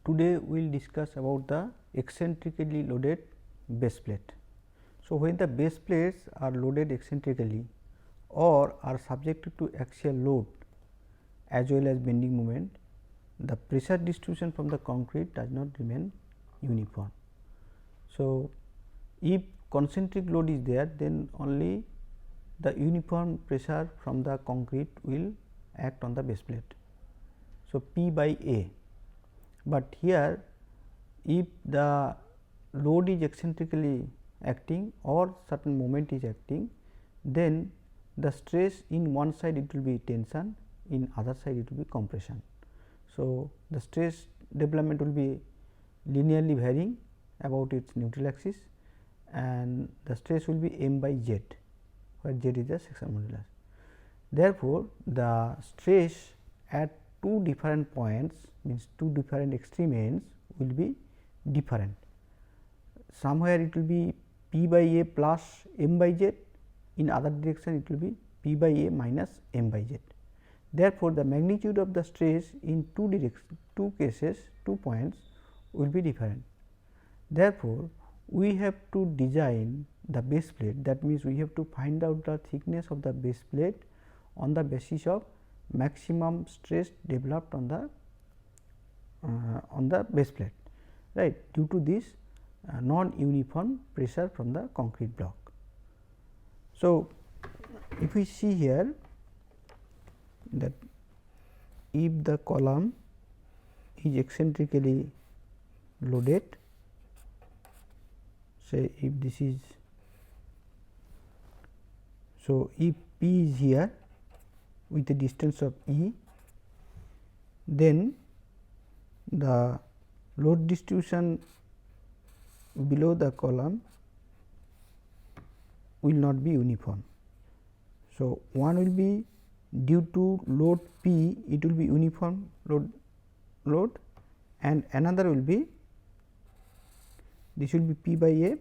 today we will discuss about the eccentrically loaded base plate. So, when the base plates are loaded eccentrically or are subjected to axial load as well as bending moment, the pressure distribution from the concrete does not remain uniform. So, if concentric load is there, then only the uniform pressure from the concrete will act on the base plate. So, P by A, but here if the load is eccentrically acting or certain moment is acting, then the stress in one side it will be tension, in other side it will be compression. So, the stress development will be linearly varying about its neutral axis and the stress will be m by z, where z is the section modulus. Therefore, the stress at two different points, means two different extreme ends, will be different. Somewhere it will be P by A plus m by z, in other direction it will be P by A minus m by z. Therefore, the magnitude of the stress in two cases, 2 points will be different. Therefore, we have to design the base plate, that means, we have to find out the thickness of the base plate on the basis of maximum stress developed on the base plate, right, due to this non-uniform pressure from the concrete block. So, if we see here that if the column is eccentrically loaded, say if this is, so if P is here with a distance of E, then the load distribution below the column will not be uniform. So, one will be due to load P, it will be uniform load and another will be, this will be P by A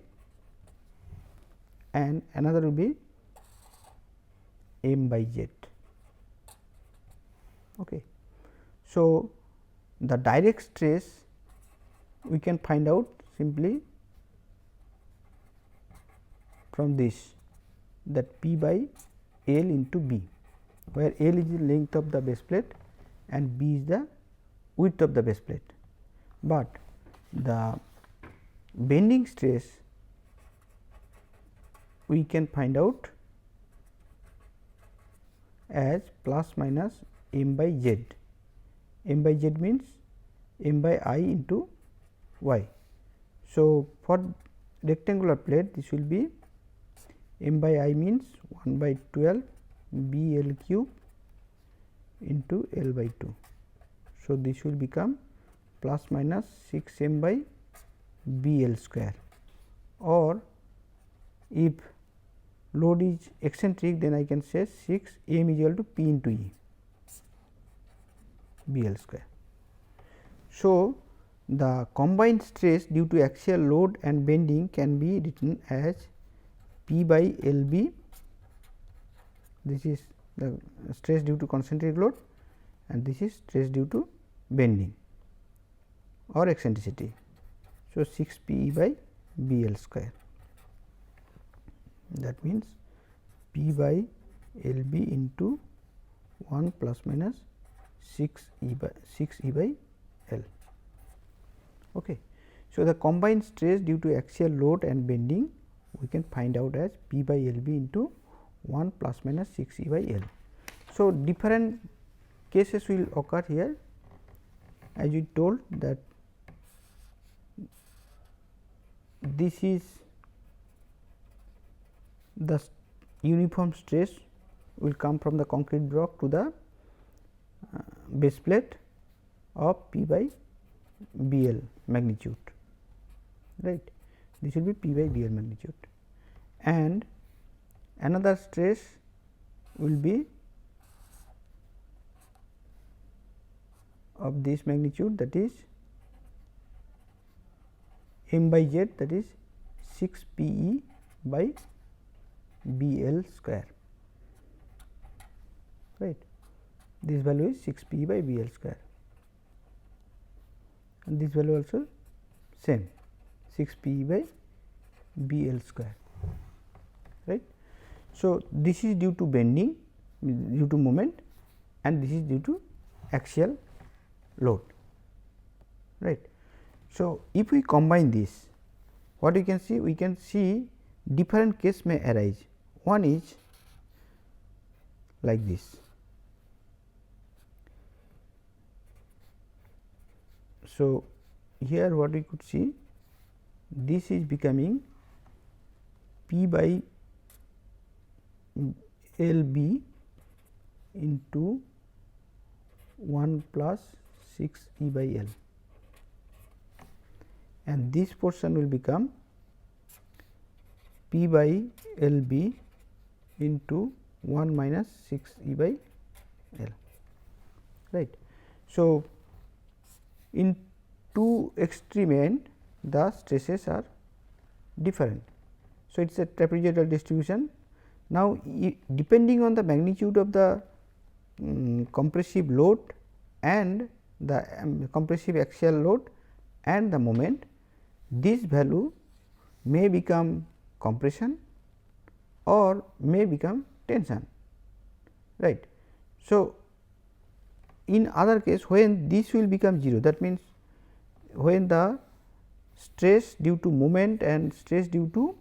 and another will be m by z. Okay. So, the direct stress we can find out simply from this, that P by L into B, where L is the length of the base plate and B is the width of the base plate. But the bending stress we can find out as plus minus m by z. M by z means m by I into y. So, for rectangular plate this will be m by I means 1 by 12 B L cube into L by 2. So, this will become plus minus 6 m by B L square, or if load is eccentric, then I can say 6 m is equal to P into E B L square. So, the combined stress due to axial load and bending can be written as P by L B, this is the stress due to concentric load and this is stress due to bending or eccentricity. So, 6 P E by B L square, that means P by L B into 1 plus minus 6 E by L. Okay. So, the combined stress due to axial load and bending we can find out as P by L B into 1 plus minus 6 E by L. So, different cases will occur here, as we told that this is the uniform stress will come from the concrete block to the base plate of P by B L magnitude, right. This will be P by B L magnitude, and another stress will be of this magnitude, that is m by z, that is 6 P E by B L square, right. This value is 6 P E by B L square, and this value also same 6 P by B L square, right. So, this is due to bending, due to moment, and this is due to axial load, right. So, if we combine this, what we can see? We can see different case may arise. One is like this. So, here what we could see, this is becoming P by L B into 1 plus 6 E by L, and this portion will become P by L B into 1 minus 6 E by L, right. So, in two extreme end the stresses are different. So, it is a trapezoidal distribution. Now, depending on the magnitude of the compressive load and the compressive axial load and the moment, this value may become compression or may become tension, right. So, in other case when this will become 0, that means, when the stress due to moment and stress due to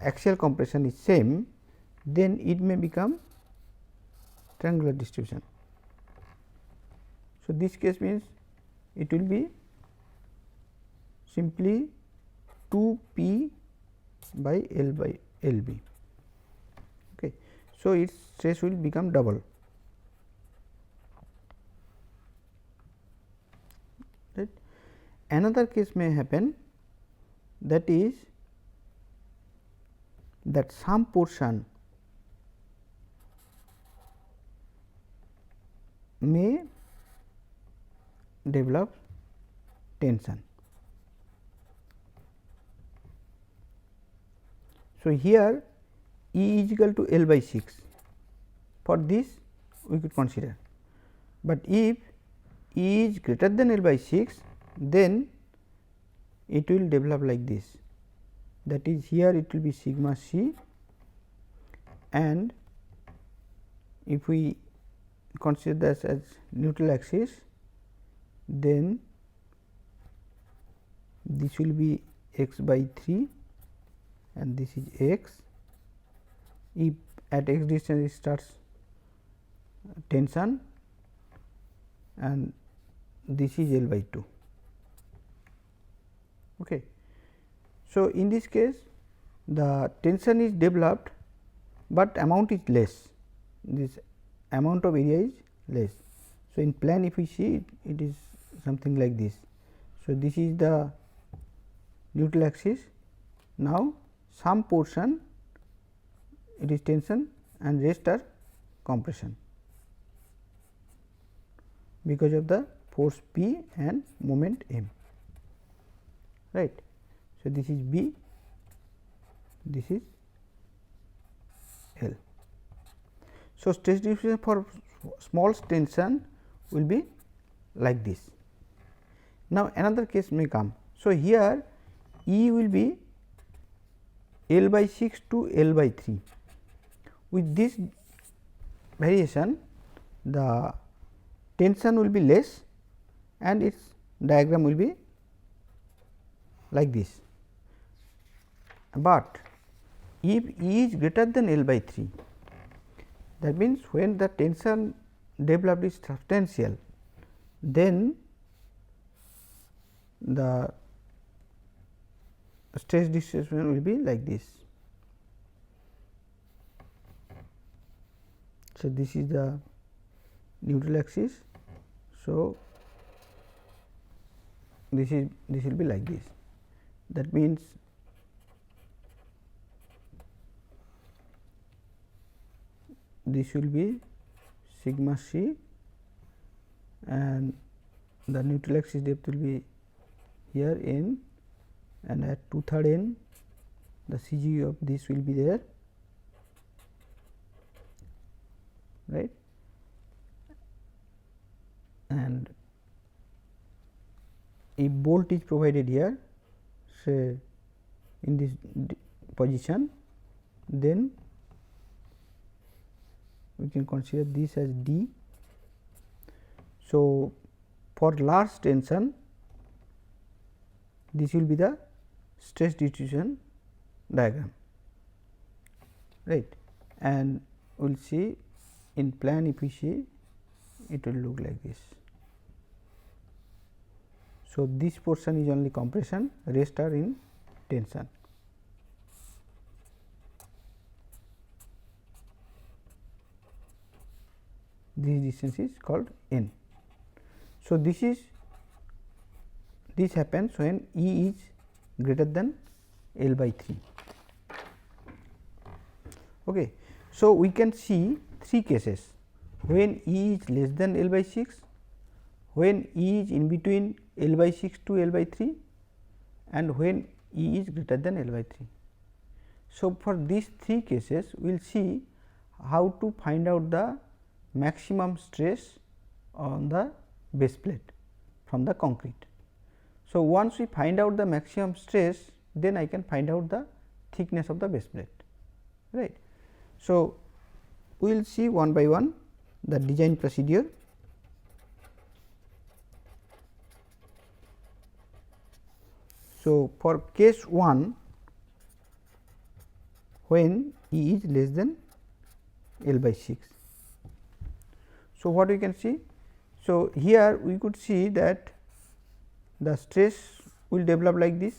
axial compression is same, then it may become triangular distribution. So, this case means it will be simply 2 P by L by L B. Okay. So, its stress will become double. Right. Another case may happen, that is that some portion may develop tension. So, here E is equal to L by 6, for this we could consider, but if E is greater than L by 6, then it will develop like this, that is here it will be sigma c, and if we consider this as neutral axis, then this will be x by 3 and this is x. If at x distance it starts tension, and this is L by 2. Okay. So, in this case the tension is developed, but amount is less, this amount of area is less. So, in plan if we see it, it is something like this. So, this is the neutral axis. Now, some portion it is tension and rest are compression because of the force P and moment M, right. So, this is B, this is L. So, stress distribution for small tension will be like this. Now, another case may come. So, here E will be L by 6 to L by 3. With this variation, the tension will be less and its diagram will be like this. But if E is greater than L by 3, that means, when the tension developed is substantial, then the stress distribution will be like this. So, this is the neutral axis. So, this will be like this. That means, this will be sigma c and the neutral axis depth will be here n, and at 2/3 n the CG of this will be there, right, and if bolt is provided here, say in this position, then we can consider this as D. So, for large tension, this will be the stress distribution diagram, right, and we will see in plan. If we see, it will look like this. So, this portion is only compression, rest are in tension. This distance is called N. So, this happens when E is greater than L by 3. Okay. So, we can see 3 cases when E is less than L by 6, when E is in between L by 6 to L by 3, and when E is greater than L by 3. So, for these 3 cases, we will see how to find out the maximum stress on the base plate from the concrete. So, once we find out the maximum stress, then I can find out the thickness of the base plate, right. So, we will see one by one the design procedure. So, for case 1, when E is less than L by 6. So, what we can see? So, here we could see that the stress will develop like this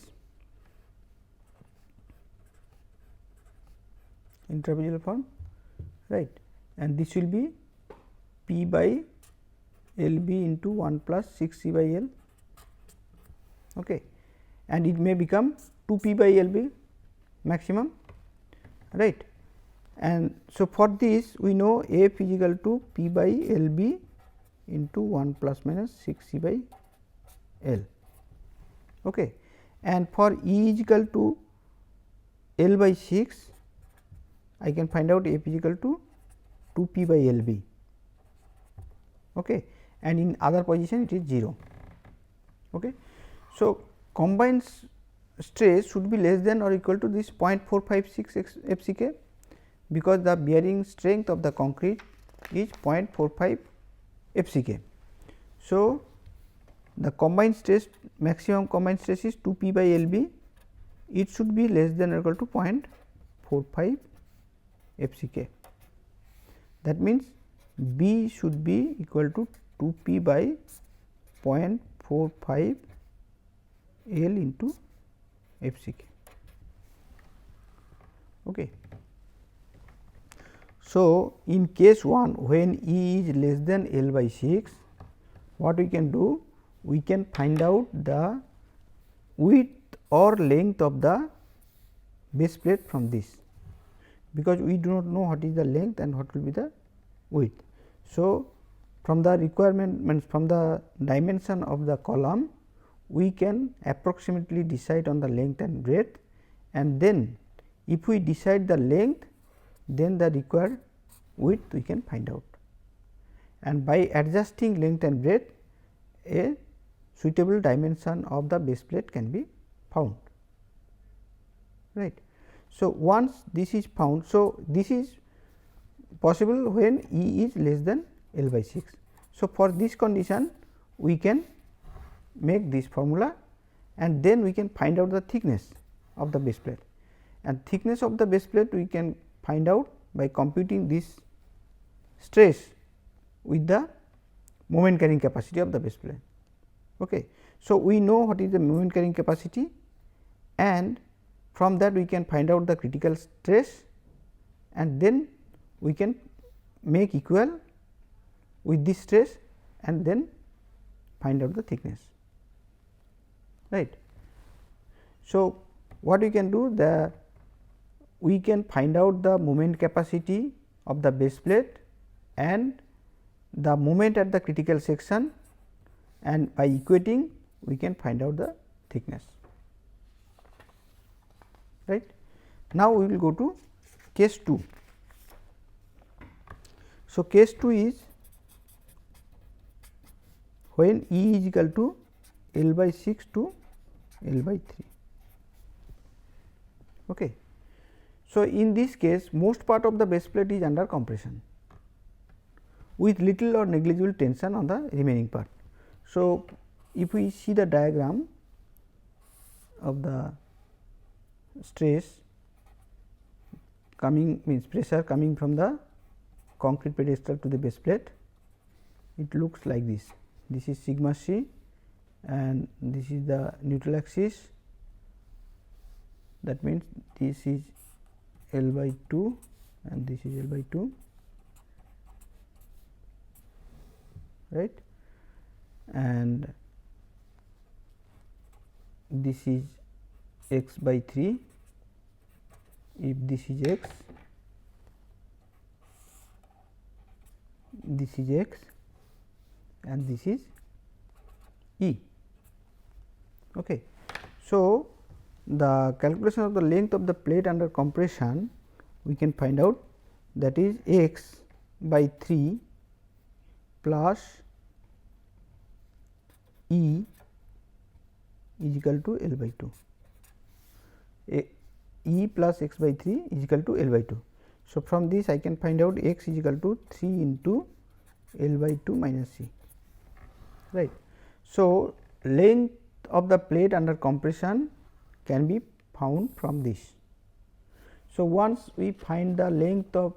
in trapezoidal form, right, and this will be P by L b into 1 plus 6 C by L, okay, and it may become 2 P by L b maximum, right. And so, for this we know F is equal to P by L b into 1 plus minus 6 C by L, okay. And for E is equal to L by 6, I can find out F is equal to 2 P by L b, okay, and in other position it is 0. Okay. So, combined stress should be less than or equal to this 0.456 FCK, because the bearing strength of the concrete is 0.45 FCK. So, the combined stress, maximum combined stress is 2 P by L b, it should be less than or equal to 0.45 FCK. That means, B should be equal to 2 P by 0.45 L into FCK. Okay. So, in case 1, when E is less than L by 6, what we can do? We can find out the width or length of the base plate from this, because we do not know what is the length and what will be the width. So, from the requirement, means from the dimension of the column, we can approximately decide on the length and breadth, and then if we decide the length, then the required width we can find out, and by adjusting length and breadth, a suitable dimension of the base plate can be found, right. So, once this is found, so this is possible when E is less than L by 6. So, for this condition we can make this formula, and then we can find out the thickness of the base plate, and thickness of the base plate we can find out by computing this stress with the moment carrying capacity of the base plate. Okay. So, we know what is the moment carrying capacity, and from that we can find out the critical stress, and then we can make equal with this stress and then find out the thickness, right. So, what we can do, we can find out the moment capacity of the base plate and the moment at the critical section, and by equating we can find out the thickness, right. Now, we will go to case 2. So, case 2 is when E is equal to L by 6 to L by 3. Okay. So, in this case most part of the base plate is under compression with little or negligible tension on the remaining part. So, if we see the diagram of the stress coming means pressure coming from the concrete pedestal to the base plate, it looks like this. This is sigma c and this is the neutral axis, that means this is L by 2 and this is L by 2, right, and this is x by 3 if this is x, this is x and this is E. Okay. So, the calculation of the length of the plate under compression we can find out, that is x by 3 plus E is equal to L by 2. E plus x by 3 is equal to L by 2. So, from this I can find out x is equal to 3 into L by 2 minus C, right. So, length of the plate under compression can be found from this. So, once we find the length of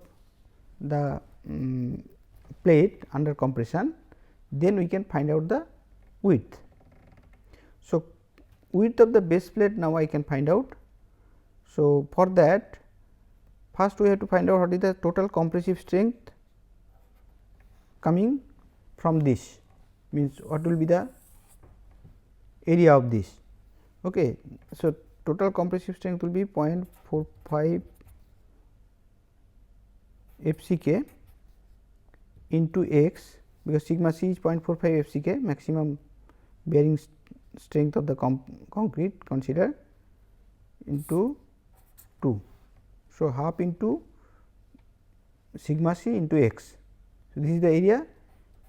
the plate under compression, then we can find out the width. So, width of the base plate now I can find out. So, for that first we have to find out what is the total compressive strength coming from this, means what will be the area of this. Okay. So, total compressive strength will be 0.45 FCK into x, because sigma c is 0.45 FCK, maximum bearing strength of the concrete consider, into 2. So, half into sigma c into x. So, this is the area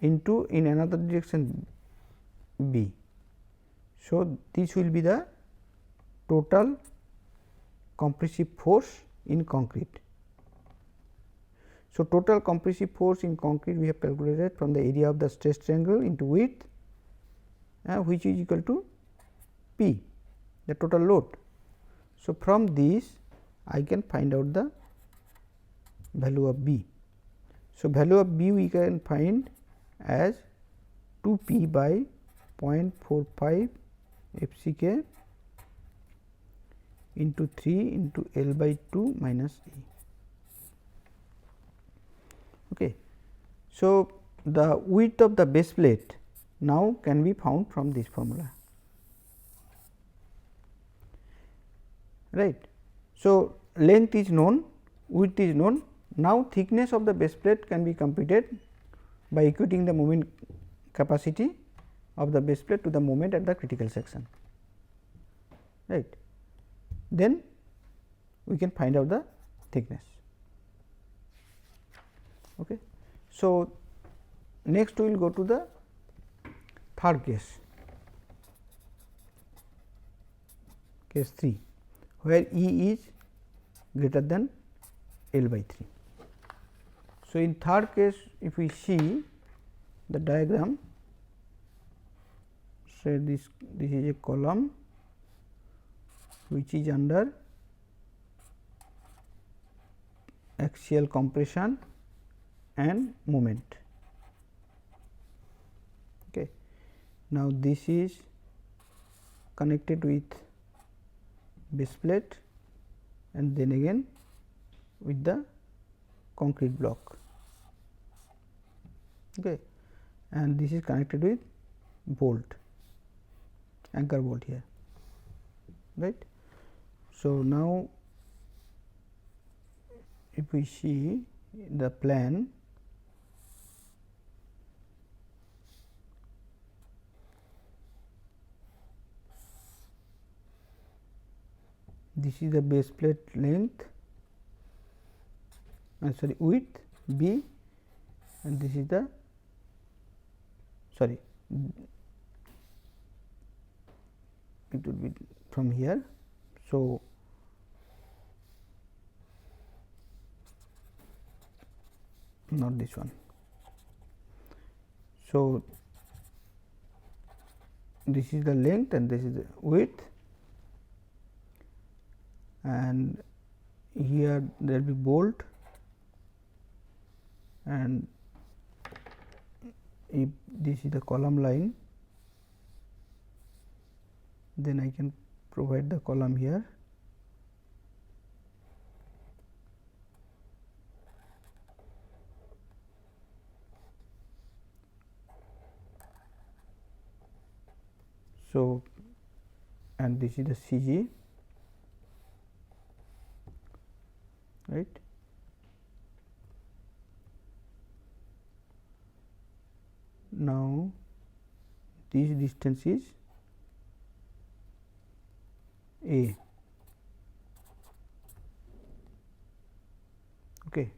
into in another direction b. So, this will be the total compressive force in concrete. So, total compressive force in concrete we have calculated from the area of the stress triangle into width, which is equal to P, the total load. So, from this I can find out the value of B. So, value of B we can find as 2 P by 0.45 FCK into 3 into L by 2 minus E. Okay. So, the width of the base plate now can be found from this formula, right. So, length is known, width is known. Now, thickness of the base plate can be computed by equating the moment capacity of the base plate to the moment at the critical section, right. Then we can find out the thickness. Okay. So, next we will go to the third case, case 3, where E is greater than L by 3. So, in third case if we see the diagram, say this is a column which is under axial compression and moment. Okay. Now, this is connected with base plate and then again with the concrete block, okay, and this is connected with bolt, anchor bolt here, right. So, now if we see the plan, this is the base plate length, width B, and this is the it would be from here. So, not this one. So, this is the length and this is the width, and here there will be bolt, and if this is the column line, then I can provide the column here. So, and this is the CG, right. Now, this distance is A, okay,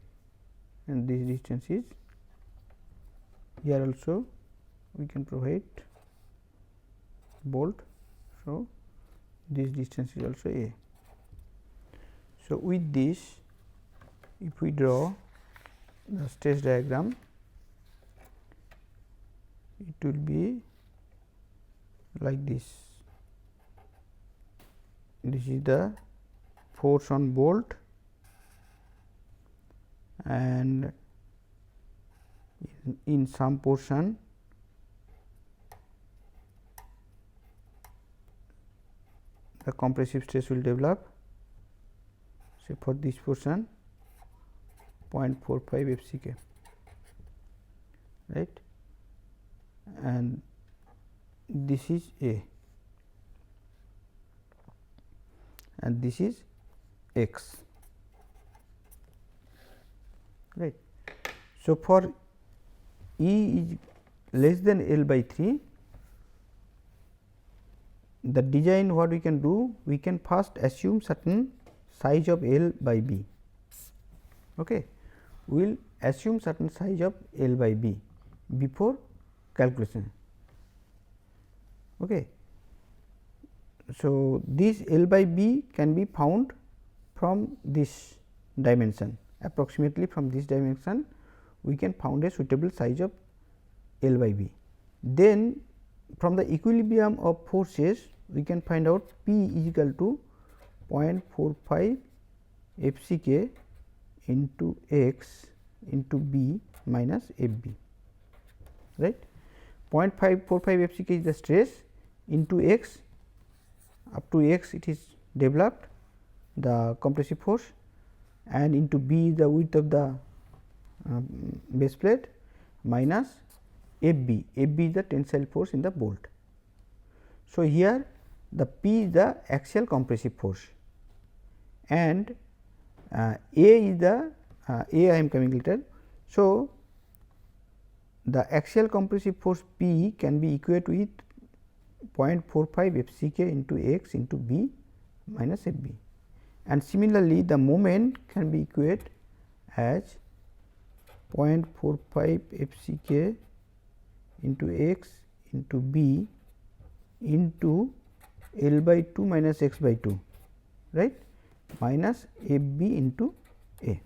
and this distance is, here also we can provide bolt. So, this distance is also A. So, with this, if we draw the stress diagram, it will be like this. This is the force on bolt, and in some portion the compressive stress will develop. Say for this portion 0.45 FCK, right, and this is A and this is X, right. So, for E is less than L by 3, the design what we can do, we can first assume certain size of L by B. Okay. We will assume certain size of L by B before calculation. Okay. So, this L by B can be found from this dimension, approximately from this dimension we can found a suitable size of L by B. Then from the equilibrium of forces we can find out P is equal to 0.45 FCK into X into B minus FB, right. 0.545 FCK is the stress, into X, up to X it is developed the compressive force, and into B is the width of the base plate, minus FB, FB is the tensile force in the bolt. So, here the P is the axial compressive force, and A is the A I am coming later. So, the axial compressive force P can be equated with 0.45 FCK into X into B minus FB, and similarly the moment can be equated as 0.45 FCK into X into B into L by 2 minus X by 2, right, minus FB into A.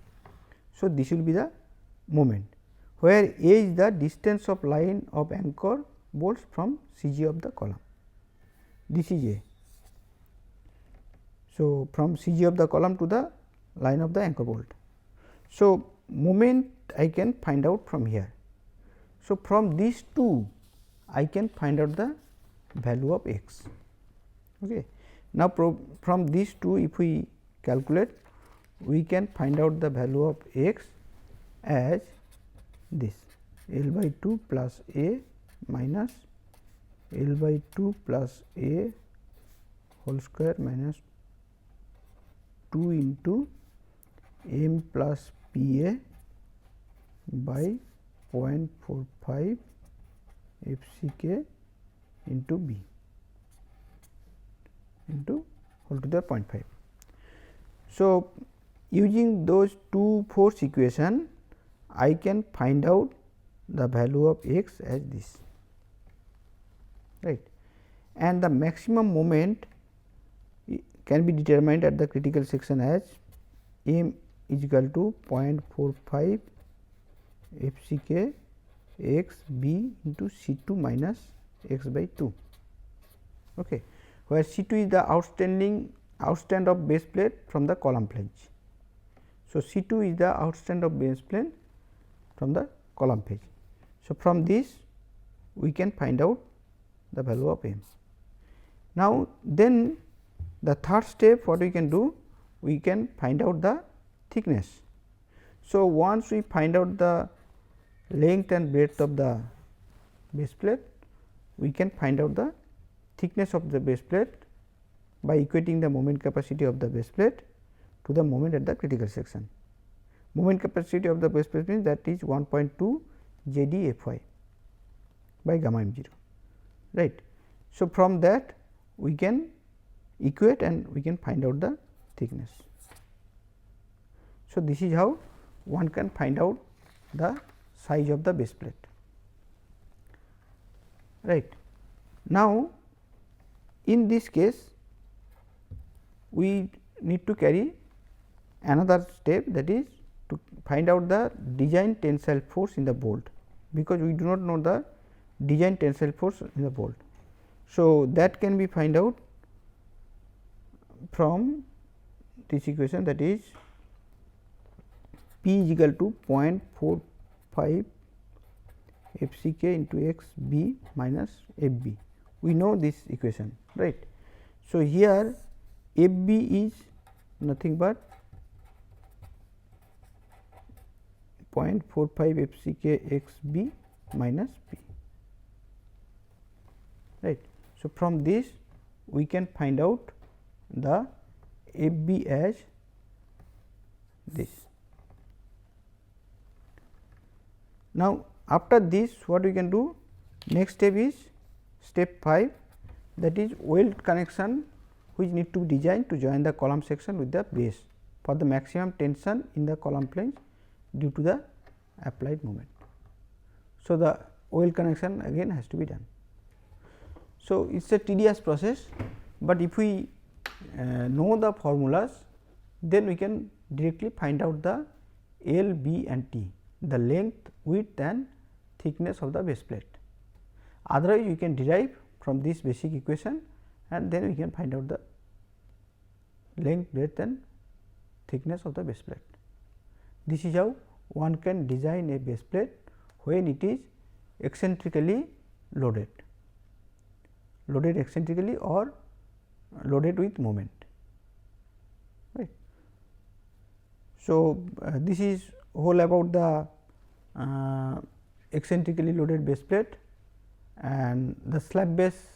So, this will be the moment, where A is the distance of line of anchor bolts from CG of the column. This is A. So, from CG of the column to the line of the anchor bolt. So, moment I can find out from here. So, from these two I can find out the value of X. Okay. Now, from these two if we calculate, we can find out the value of X as this L by 2 plus A minus L by 2 plus A whole square minus 2 into M plus P A by 0.45 FCK into B into whole to the 0.5. So, using those two force equation, I can find out the value of X as this, right, and the maximum moment can be determined at the critical section as m is equal to 0.45 FCK x b into C2 minus x by 2, okay, where C2 is the outstand of base plate from the column flange. So, C2 is the outstand of base plate from the column phase. So, from this we can find out the value of m. Now, then the third step, what we can do? We can find out the thickness. So, once we find out the length and breadth of the base plate, we can find out the thickness of the base plate by equating the moment capacity of the base plate to the moment at the critical section. Moment capacity of the base plate means that is 1.2 JDFY by gamma m 0, right. So, from that we can equate and we can find out the thickness. So, this is how one can find out the size of the base plate, right. Now, in this case we need to carry another step, that is to find out the design tensile force in the bolt, because we do not know the design tensile force in the bolt. So, that can be find out from this equation, that is P is equal to 0.45 F c k into x b minus F b. We know this equation, right. So, here F b is nothing but 0.45 F c k x b minus p, right. So, from this we can find out the F b as this. Now, after this what we can do? Next step is step 5, that is weld connection, which need to be designed to join the column section with the base for the maximum tension in the column flange due to the applied moment. So, the weld connection again has to be done. So, it is a tedious process, but if we know the formulas, then we can directly find out the L, B and T, the length, width and thickness of the base plate. Otherwise, you can derive from this basic equation and then we can find out the length, breadth and thickness of the base plate. This is how one can design a base plate when it is eccentrically loaded eccentrically or loaded with moment, right. So, this is whole about the eccentrically loaded base plate, and the slab base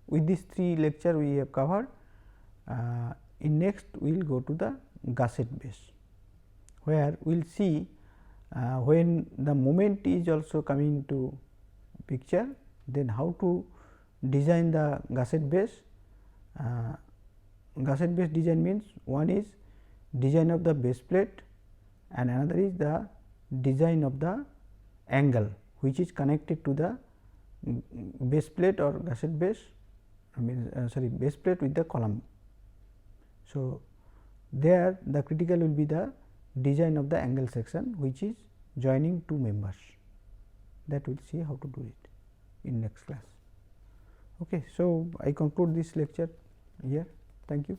with these 3 lecture we have covered. In next we will go to the gusset base, where we will see when the moment is also coming to picture, then how to design the gusset base. Gusset base design means one is design of the base plate and another is the design of the angle which is connected to the base plate or gusset base, base plate with the column. So, there the critical will be the design of the angle section which is joining 2 members, that we will see how to do it in next class. Okay. So, I conclude this lecture here. Thank you.